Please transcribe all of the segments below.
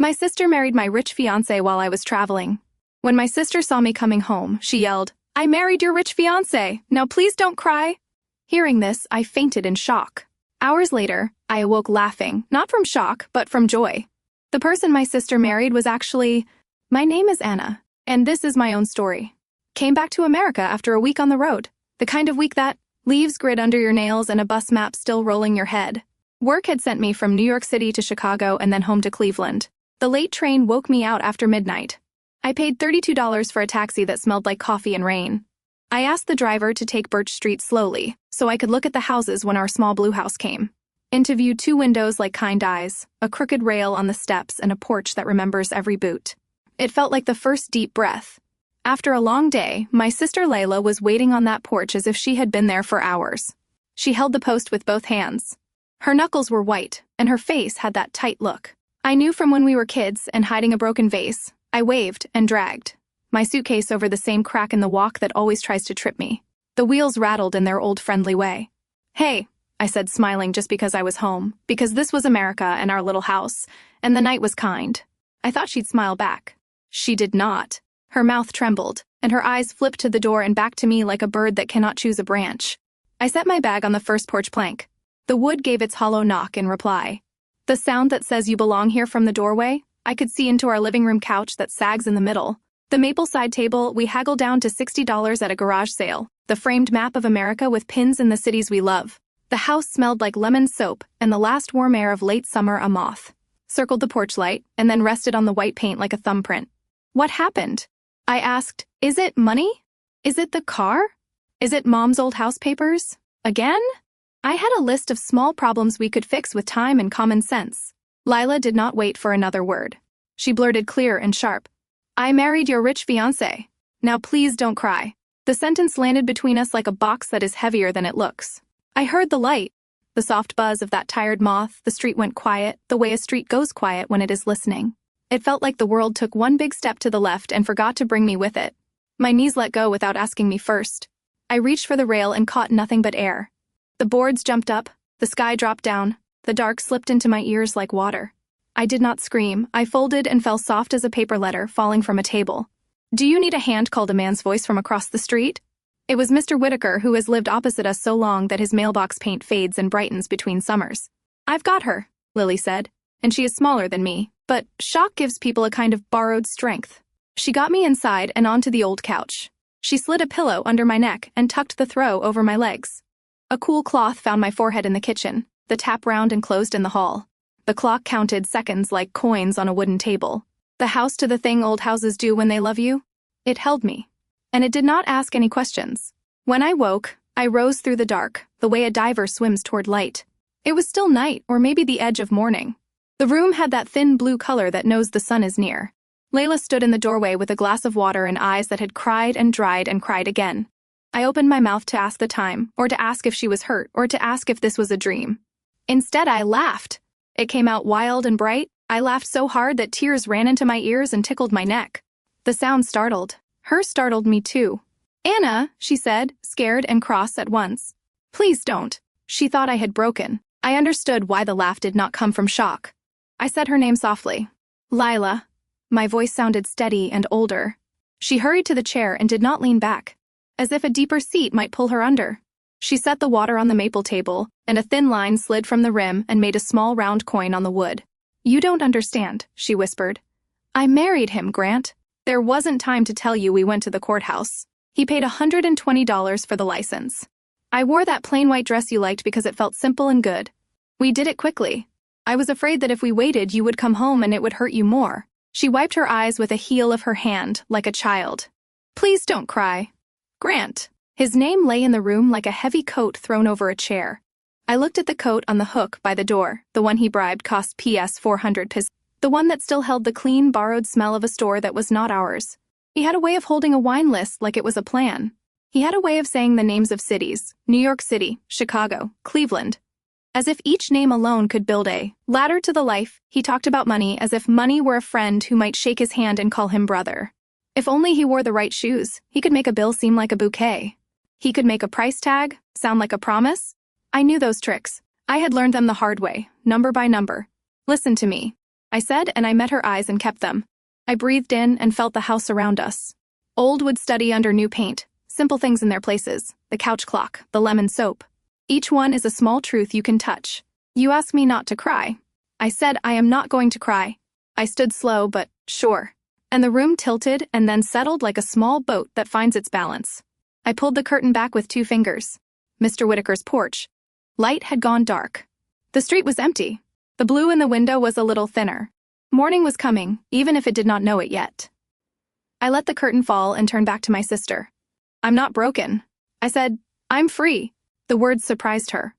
My sister married my rich fiancé while I was traveling. When my sister saw me coming home, she yelled, "I married your rich fiancé. Now please don't cry." Hearing this, I fainted in shock. Hours later, I awoke laughing, not from shock, but from joy. The person my sister married was actually... My name is Anna, and this is my own story. Came back to America after a week on the road. The kind of week that leaves grit under your nails and a bus map still rolling your head. Work had sent me from New York City to Chicago and then home to Cleveland. The late train woke me out after midnight. I paid $32 for a taxi that smelled like coffee and rain. I asked the driver to take Birch Street slowly, so I could look at the houses when our small blue house came. Interviewed 2 windows like kind eyes, a crooked rail on the steps, and a porch that remembers every boot. It felt like the first deep breath. After a long day, my sister Layla was waiting on that porch as if she had been there for hours. She held the post with both hands. Her knuckles were white, and her face had that tight look. I knew from when we were kids and hiding a broken vase. I waved and dragged my suitcase over the same crack in the walk that always tries to trip me. The wheels rattled in their old friendly way. "Hey," I said, smiling just because I was home, because this was America and our little house, and the night was kind. I thought she'd smile back. She did not. Her mouth trembled, and her eyes flipped to the door and back to me like a bird that cannot choose a branch. I set my bag on the first porch plank. The wood gave its hollow knock in reply. The sound that says you belong here from the doorway, I could see into our living room couch that sags in the middle. The maple side table we haggled down to $60 at a garage sale. The framed map of America with pins in the cities we love. The house smelled like lemon soap and the last warm air of late summer a moth. Circled the porch light and then rested on the white paint like a thumbprint. What happened? I asked, is it money? Is it the car? Is it Mom's old house papers? Again? I had a list of small problems we could fix with time and common sense. Lila did not wait for another word. She blurted clear and sharp, "I married your rich fiancé. Now please don't cry." The sentence landed between us like a box that is heavier than it looks. I heard the light, the soft buzz of that tired moth. The street went quiet, the way a street goes quiet when it is listening. It felt like the world took one big step to the left and forgot to bring me with it. My knees let go without asking me first. I reached for the rail and caught nothing but air. The boards jumped up, the sky dropped down, the dark slipped into my ears like water. I did not scream. I folded and fell soft as a paper letter falling from a table. "Do you need a hand?" called a man's voice from across the street. It was Mr. Whitaker, who has lived opposite us so long that his mailbox paint fades and brightens between summers. "I've got her," Lily said, "and she is smaller than me, but shock gives people a kind of borrowed strength." She got me inside and onto the old couch. She slid a pillow under my neck and tucked the throw over my legs. A cool cloth found my forehead in the kitchen, the tap round and closed in the hall. The clock counted seconds like coins on a wooden table. The house to the thing old houses do when they love you. It held me. And it did not ask any questions. When I woke, I rose through the dark, the way a diver swims toward light. It was still night, or maybe the edge of morning. The room had that thin blue color that knows the sun is near. Layla stood in the doorway with a glass of water and eyes that had cried and dried and cried again. I opened my mouth to ask the time, or to ask if she was hurt, or to ask if this was a dream. Instead, I laughed. It came out wild and bright. I laughed so hard that tears ran into my ears and tickled my neck. The sound startled. Her startled me too. "Anna," she said, scared and cross at once. "Please don't." She thought I had broken. I understood why the laugh did not come from shock. I said her name softly. "Lila." My voice sounded steady and older. She hurried to the chair and did not lean back, as if a deeper seat might pull her under. She set the water on the maple table, and a thin line slid from the rim and made a small round coin on the wood. "You don't understand," she whispered. "I married him, Grant. There wasn't time to tell you we went to the courthouse. He paid $120 for the license. I wore that plain white dress you liked because it felt simple and good. We did it quickly. I was afraid that if we waited, you would come home and it would hurt you more." She wiped her eyes with a heel of her hand, like a child. "Please don't cry. Grant." His name lay in the room like a heavy coat thrown over a chair. I looked at the coat on the hook by the door. The one he bribed cost PS 400 piz. The one that still held the clean, borrowed smell of a store that was not ours. He had a way of holding a wine list like it was a plan. He had a way of saying the names of cities: New York City, Chicago, Cleveland. As if each name alone could build a ladder to the life. He talked about money as if money were a friend who might shake his hand and call him brother. If only he wore the right shoes, he could make a bill seem like a bouquet. He could make a price tag sound like a promise. I knew those tricks. I had learned them the hard way, number by number. "Listen to me." I said, and I met her eyes and kept them. I breathed in and felt the house around us. Old wood study under new paint, simple things in their places, the couch clock, the lemon soap. Each one is a small truth you can touch. You ask me not to cry. I said I am not going to cry. I stood slow but sure. And the room tilted and then settled like a small boat that finds its balance. I pulled the curtain back with 2 fingers. Mr. Whitaker's porch. Light had gone dark. The street was empty. The blue in the window was a little thinner. Morning was coming, even if it did not know it yet. I let the curtain fall and turned back to my sister. I'm not broken. I said, I'm free. The words surprised her.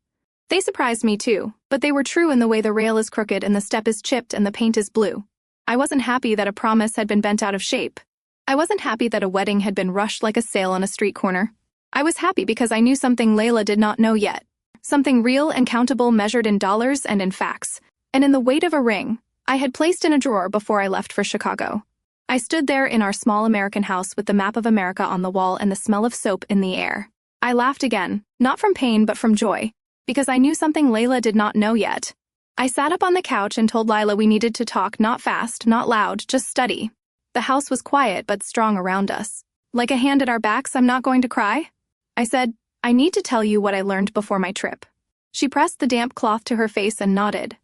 They surprised me too, but they were true in the way the rail is crooked and the step is chipped and the paint is blue. I wasn't happy that a promise had been bent out of shape. I wasn't happy that a wedding had been rushed like a sale on a street corner. I was happy because I knew something Layla did not know yet. Something real and countable measured in dollars and in facts. And in the weight of a ring I had placed in a drawer before I left for Chicago. I stood there in our small American house with the map of America on the wall and the smell of soap in the air. I laughed again, not from pain but from joy, because I knew something Layla did not know yet. I sat up on the couch and told Lila we needed to talk, not fast, not loud, just steady. The house was quiet but strong around us. Like a hand at our backs, I'm not going to cry. I said, I need to tell you what I learned before my trip. She pressed the damp cloth to her face and nodded.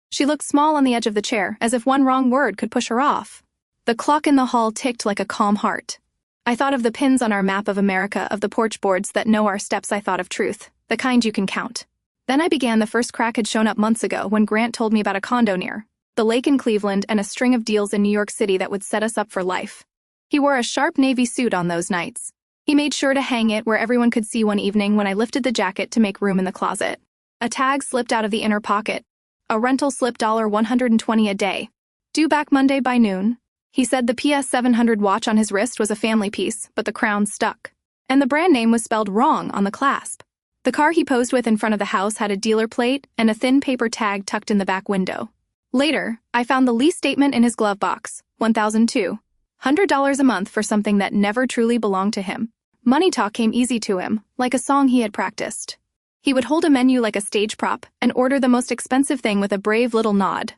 She looked small on the edge of the chair, as if one wrong word could push her off. The clock in the hall ticked like a calm heart. I thought of the pins on our map of America, of the porch boards that know our steps. I thought of truth, the kind you can count. Then I began. The first crack had shown up months ago when Grant told me about a condo near the lake in Cleveland and a string of deals in New York City that would set us up for life. He wore a sharp navy suit on those nights. He made sure to hang it where everyone could see. One evening when I lifted the jacket to make room in the closet, a tag slipped out of the inner pocket. A rental slip, $120 a day. Due back Monday by noon. He said the PS 700 watch on his wrist was a family piece, but the crown stuck. And the brand name was spelled wrong on the clasp. The car he posed with in front of the house had a dealer plate and a thin paper tag tucked in the back window. Later, I found the lease statement in his glove box, $1,200 a month for something that never truly belonged to him. Money talk came easy to him, like a song he had practiced. He would hold a menu like a stage prop and order the most expensive thing with a brave little nod.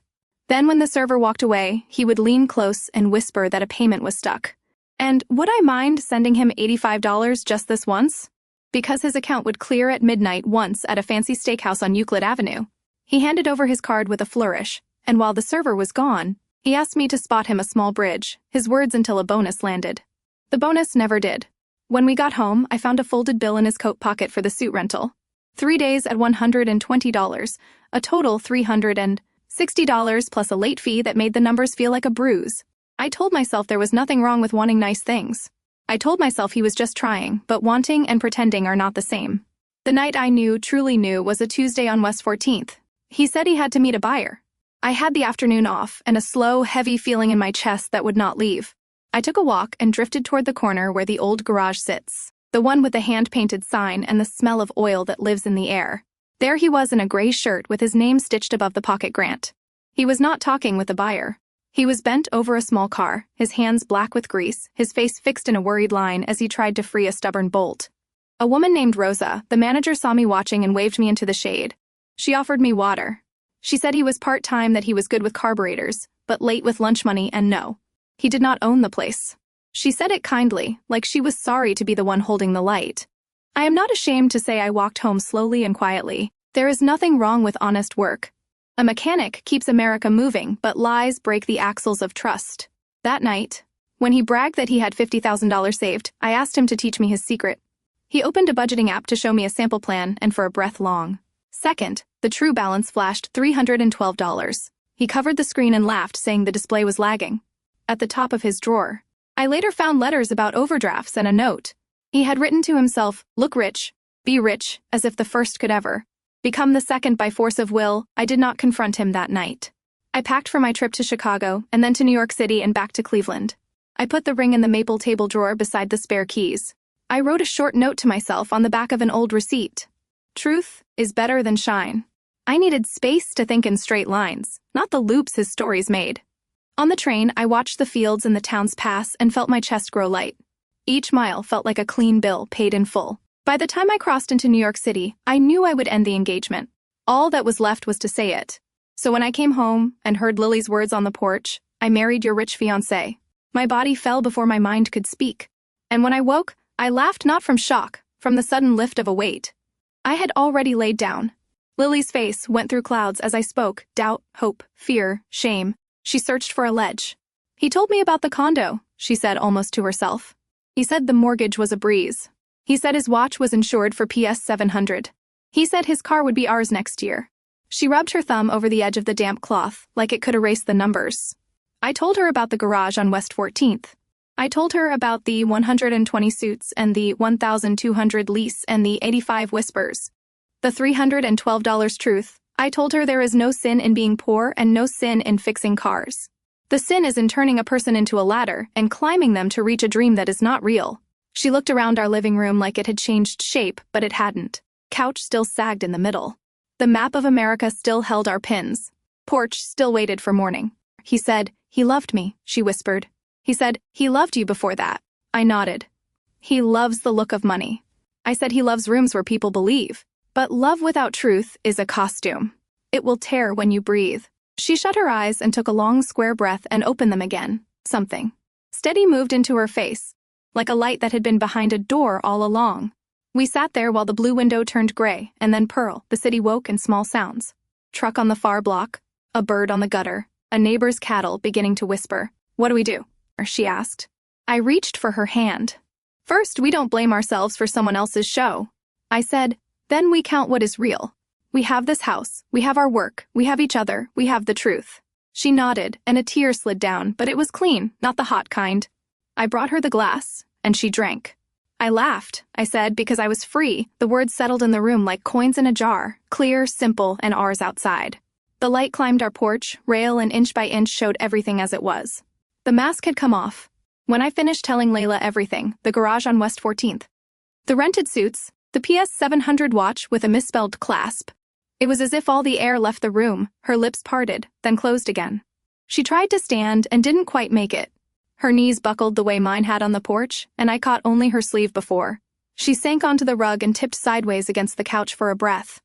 Then when the server walked away, he would lean close and whisper that a payment was stuck. And would I mind sending him $85 just this once? Because his account would clear at midnight once at a fancy steakhouse on Euclid Avenue. He handed over his card with a flourish, and while the server was gone, he asked me to spot him a small bridge, his words until a bonus landed. The bonus never did. When we got home, I found a folded bill in his coat pocket for the suit rental. 3 days at $120, a total $360 plus a late fee that made the numbers feel like a bruise. I told myself there was nothing wrong with wanting nice things. I told myself he was just trying, but wanting and pretending are not the same. The night I knew, truly knew, was a Tuesday on West 14th. He said he had to meet a buyer. I had the afternoon off and a slow, heavy feeling in my chest that would not leave. I took a walk and drifted toward the corner where the old garage sits. The one with the hand-painted sign and the smell of oil that lives in the air. There he was in a gray shirt with his name stitched above the pocket, Grant. He was not talking with the buyer. He was bent over a small car, his hands black with grease, his face fixed in a worried line as he tried to free a stubborn bolt. A woman named Rosa, the manager, saw me watching and waved me into the shade. She offered me water. She said he was part-time, that he was good with carburetors, but late with lunch money, and no, he did not own the place. She said it kindly, like she was sorry to be the one holding the light. I am not ashamed to say I walked home slowly and quietly. There is nothing wrong with honest work. A mechanic keeps America moving, but lies break the axles of trust. That night, when he bragged that he had $50,000 saved, I asked him to teach me his secret. He opened a budgeting app to show me a sample plan, and for a breath long second, the true balance flashed $312. He covered the screen and laughed, saying the display was lagging. At the top of his drawer, I later found letters about overdrafts and a note. He had written to himself, "Look rich, be rich," as if the first could ever become the second by force of will. I did not confront him that night. I packed for my trip to Chicago and then to New York City and back to Cleveland. I put the ring in the maple table drawer beside the spare keys. I wrote a short note to myself on the back of an old receipt. Truth is better than shine. I needed space to think in straight lines, not the loops his stories made. On the train, I watched the fields and the towns pass and felt my chest grow light. Each mile felt like a clean bill paid in full. By the time I crossed into New York City, I knew I would end the engagement. All that was left was to say it. So when I came home and heard Lily's words on the porch, I married your rich fiancé, my body fell before my mind could speak. And when I woke, I laughed not from shock, from the sudden lift of a weight I had already laid down. Lily's face went through clouds as I spoke, doubt, hope, fear, shame. She searched for a ledge. He told me about the condo, she said almost to herself. He said the mortgage was a breeze. He said his watch was insured for PS 700. He said his car would be ours next year. She rubbed her thumb over the edge of the damp cloth, like it could erase the numbers. I told her about the garage on West 14th. I told her about the 120 suits and the 1,200 lease and the 85 whispers. The $312 truth. I told her there is no sin in being poor and no sin in fixing cars. The sin is in turning a person into a ladder and climbing them to reach a dream that is not real. She looked around our living room like it had changed shape, but it hadn't. Couch still sagged in the middle. The map of America still held our pins. Porch still waited for morning. He said, "He loved me," she whispered. He said, "He loved you before that." I nodded. He loves the look of money. I said he loves rooms where people believe. But love without truth is a costume. It will tear when you breathe. She shut her eyes and took a long square breath and opened them again. Something steady moved into her face, like a light that had been behind a door all along. We sat there while the blue window turned gray, and then pearl. The city woke in small sounds. Truck on the far block, a bird on the gutter, a neighbor's cattle beginning to whisper. "What do we do?" she asked. I reached for her hand. "First, we don't blame ourselves for someone else's show," I said. "Then we count what is real. We have this house, we have our work, we have each other, we have the truth." She nodded, and a tear slid down, but it was clean, not the hot kind. I brought her the glass, and she drank. I laughed, I said, because I was free. The words settled in the room like coins in a jar, clear, simple, and ours outside. The light climbed our porch, rail, and inch by inch showed everything as it was. The mask had come off. When I finished telling Layla everything, the garage on West 14th, the rented suits, the PS 700 watch with a misspelled clasp. It was as if all the air left the room. Her lips parted, then closed again. She tried to stand and didn't quite make it. Her knees buckled the way mine had on the porch, and I caught only her sleeve before. She sank onto the rug and tipped sideways against the couch for a breath.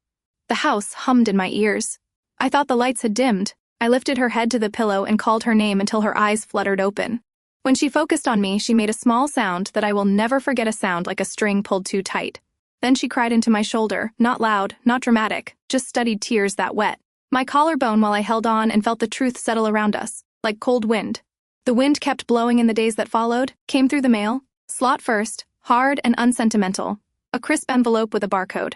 The house hummed in my ears. I thought the lights had dimmed. I lifted her head to the pillow and called her name until her eyes fluttered open. When she focused on me, she made a small sound that I will never forget, a sound like a string pulled too tight. Then she cried into my shoulder, not loud, not dramatic, just studied tears that wet my collarbone while I held on and felt the truth settle around us, like cold wind. The wind kept blowing in the days that followed, came through the mail, slot first, hard and unsentimental, a crisp envelope with a barcode.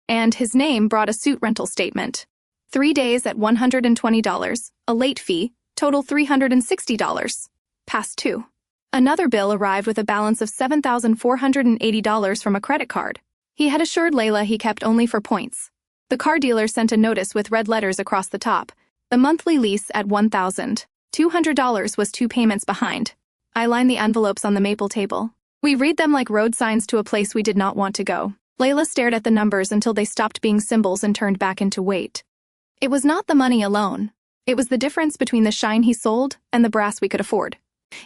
And his name brought a suit rental statement. 3 days at $120, a late fee, total $360. Past 2. Another bill arrived with a balance of $7,480 from a credit card. He had assured Layla he kept only for points. The car dealer sent a notice with red letters across the top. The monthly lease at $1,200 was 2 payments behind. I lined the envelopes on the maple table. We read them like road signs to a place we did not want to go. Layla stared at the numbers until they stopped being symbols and turned back into weight. It was not the money alone. It was the difference between the shine he sold and the brass we could afford.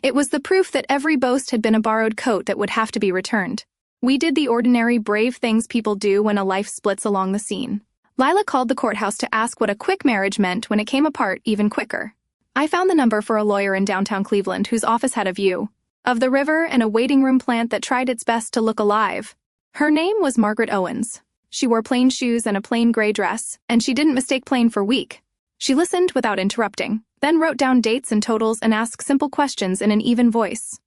It was the proof that every boast had been a borrowed coat that would have to be returned. We did the ordinary, brave things people do when a life splits along the scene. Lila called the courthouse to ask what a quick marriage meant when it came apart even quicker. I found the number for a lawyer in downtown Cleveland whose office had a view of the river and a waiting room plant that tried its best to look alive. Her name was Margaret Owens. She wore plain shoes and a plain gray dress, and she didn't mistake plain for weak. She listened without interrupting, then wrote down dates and totals and asked simple questions in an even voice.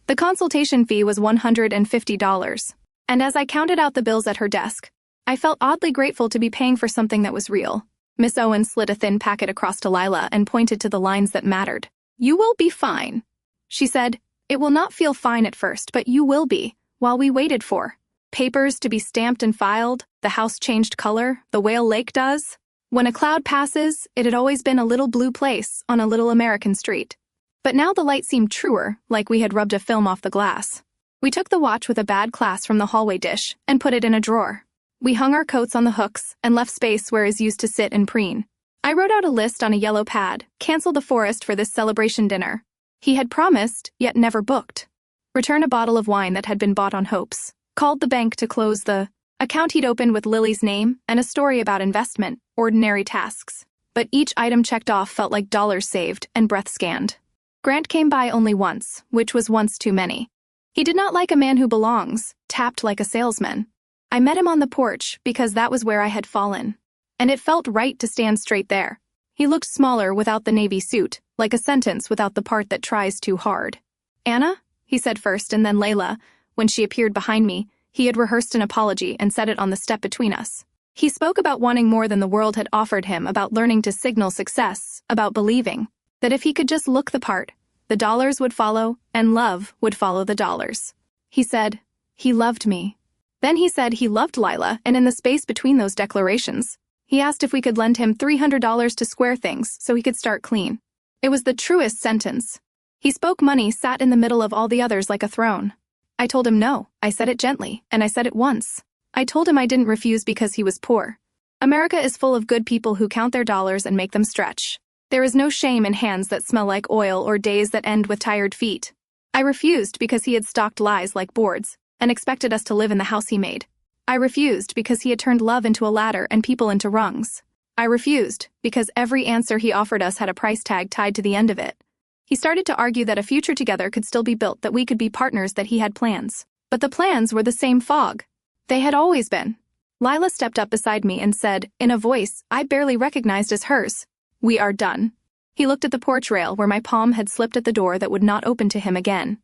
The consultation fee was $150, and as I counted out the bills at her desk, I felt oddly grateful to be paying for something that was real. Miss Owens slid a thin packet across to Lila and pointed to the lines that mattered. "You will be fine," she said. "It will not feel fine at first, but you will be, while we waited for papers to be stamped and filed, the house changed color, the Whale Lake does. When a cloud passes, it had always been a little blue place on a little American street. But now the light seemed truer, like we had rubbed a film off the glass. We took the watch with a bad class from the hallway dish and put it in a drawer. We hung our coats on the hooks and left space where is used to sit and preen. I wrote out a list on a yellow pad, cancel the forest for this celebration dinner. He had promised, yet never booked. Return a bottle of wine that had been bought on hopes. Called the bank to close the account he'd opened with Lily's name and a story about investment, ordinary tasks. but each item checked off felt like dollars saved and breath scanned. Grant came by only once, which was once too many. He did not like a man who belongs, tapped like a salesman. I met him on the porch because that was where I had fallen. And it felt right to stand straight there. He looked smaller without the navy suit, like a sentence without the part that tries too hard. "Anna?" he said first, and then Layla. When she appeared behind me, he had rehearsed an apology and said it on the step between us. He spoke about wanting more than the world had offered him, about learning to signal success, about believing that if he could just look the part, the dollars would follow, and love would follow the dollars. He said he loved me. Then he said he loved Lila, and in the space between those declarations, he asked if we could lend him $300 to square things so he could start clean. It was the truest sentence. He spoke money sat in the middle of all the others like a throne. I told him no. I said it gently, and I said it once. I told him I didn't refuse because he was poor. America is full of good people who count their dollars and make them stretch. There is no shame in hands that smell like oil or days that end with tired feet. I refused because he had stalked lies like boards and expected us to live in the house he made. I refused because he had turned love into a ladder and people into rungs. I refused because every answer he offered us had a price tag tied to the end of it. He started to argue that a future together could still be built, that we could be partners, that he had plans. But the plans were the same fog. They had always been. Lila stepped up beside me and said, in a voice I barely recognized as hers, "We are done." He looked at the porch rail where my palm had slipped at the door that would not open to him again.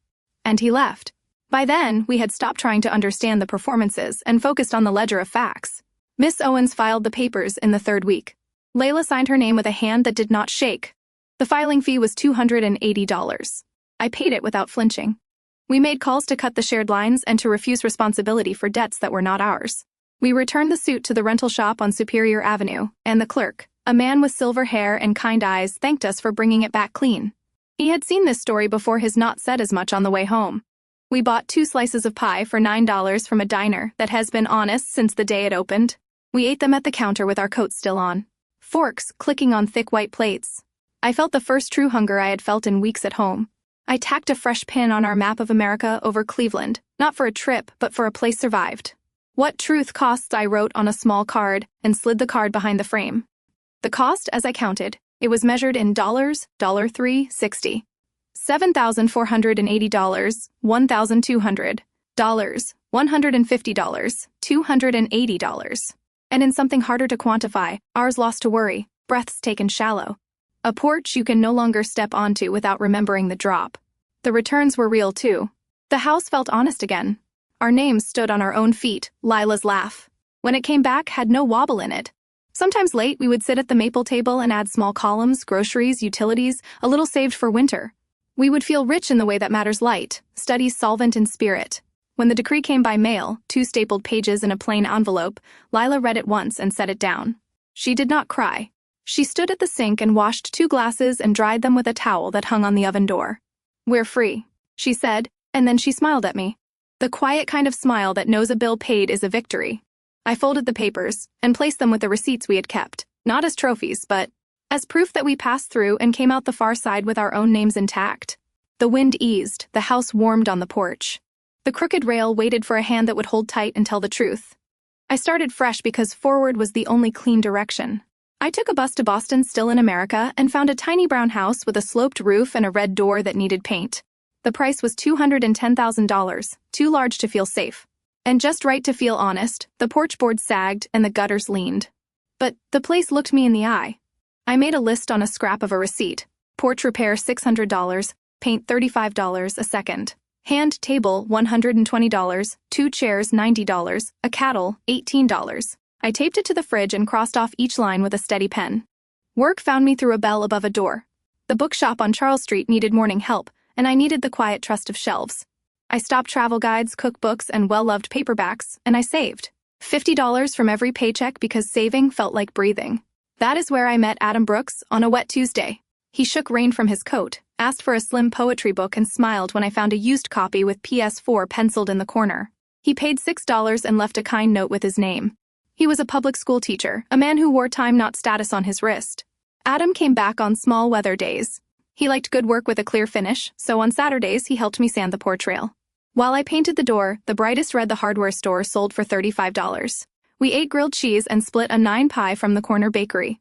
And he left. By then, we had stopped trying to understand the performances and focused on the ledger of facts. Miss Owens filed the papers in the third week. Layla signed her name with a hand that did not shake. The filing fee was $280. I paid it without flinching. We made calls to cut the shared lines and to refuse responsibility for debts that were not ours. We returned the suit to the rental shop on Superior Avenue, and the clerk, a man with silver hair and kind eyes, thanked us for bringing it back clean. He had seen this story before. His not said as much on the way home. We bought 2 slices of pie for $9 from a diner that has been honest since the day it opened. We ate them at the counter with our coats still on. Forks clicking on thick white plates. I felt the first true hunger I had felt in weeks at home. I tacked a fresh pin on our map of America over Cleveland, not for a trip, but for a place survived. "What truth costs?" I wrote on a small card and slid the card behind the frame. The cost, as I counted, it was measured in dollars, $360. $7,480, $1,200, $150, $280. And in something harder to quantify, ours lost to worry, breaths taken shallow. A porch you can no longer step onto without remembering the drop. The returns were real too. The house felt honest again. Our names stood on our own feet. Lila's laugh, when it came back, had no wobble in it. Sometimes late, we would sit at the maple table and add small columns, groceries, utilities, a little saved for winter. We would feel rich in the way that matters light, studies solvent in spirit. When the decree came by mail, 2 stapled pages in a plain envelope, Lila read it once and set it down. She did not cry. She stood at the sink and washed 2 glasses and dried them with a towel that hung on the oven door. "We're free," she said, and then she smiled at me. The quiet kind of smile that knows a bill paid is a victory. I folded the papers and placed them with the receipts we had kept, not as trophies, but as proof that we passed through and came out the far side with our own names intact. The wind eased, the house warmed on the porch. The crooked rail waited for a hand that would hold tight and tell the truth. I started fresh because forward was the only clean direction. I took a bus to Boston, still in America, and found a tiny brown house with a sloped roof and a red door that needed paint. The price was $210,000, too large to feel safe. And just right to feel honest. The porch boards sagged and the gutters leaned. But the place looked me in the eye. I made a list on a scrap of a receipt. Porch repair $600, paint $35 a second. Hand table $120, 2 chairs $90, a cattle $18. I taped it to the fridge and crossed off each line with a steady pen. Work found me through a bell above a door. The bookshop on Charles Street needed morning help, and I needed the quiet trust of shelves. I stopped travel guides, cookbooks, and well-loved paperbacks, and I saved $50 from every paycheck because saving felt like breathing. That is where I met Adam Brooks on a wet Tuesday. He shook rain from his coat, asked for a slim poetry book, and smiled when I found a used copy with PS4 penciled in the corner. He paid $6 and left a kind note with his name. He was a public school teacher, a man who wore time, not status, on his wrist. Adam came back on small weather days. He liked good work with a clear finish, so on Saturdays he helped me sand the porch rail. While I painted the door, the brightest red the hardware store sold for $35. We ate grilled cheese and split a 9 pie from the corner bakery.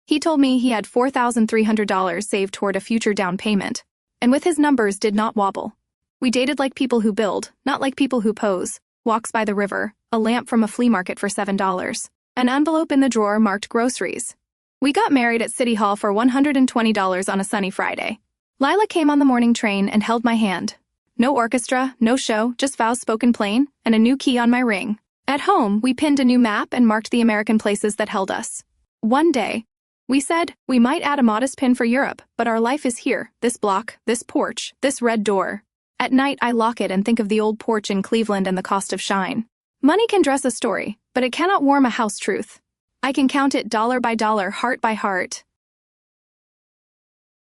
He told me he had $4,300 saved toward a future down payment, and with his numbers did not wobble. We dated like people who build, not like people who pose. Walks by the river, a lamp from a flea market for $7. An envelope in the drawer marked groceries. We got married at City Hall for $120 on a sunny Friday. Lila came on the morning train and held my hand. No orchestra, no show, just vows spoken plain, and a new key on my ring. At home, we pinned a new map and marked the American places that held us. One day, we said, we might add a modest pin for Europe, but our life is here, this block, this porch, this red door. At night, I lock it and think of the old porch in Cleveland and the cost of shine. Money can dress a story, but it cannot warm a house truth. I can count it dollar by dollar, heart by heart.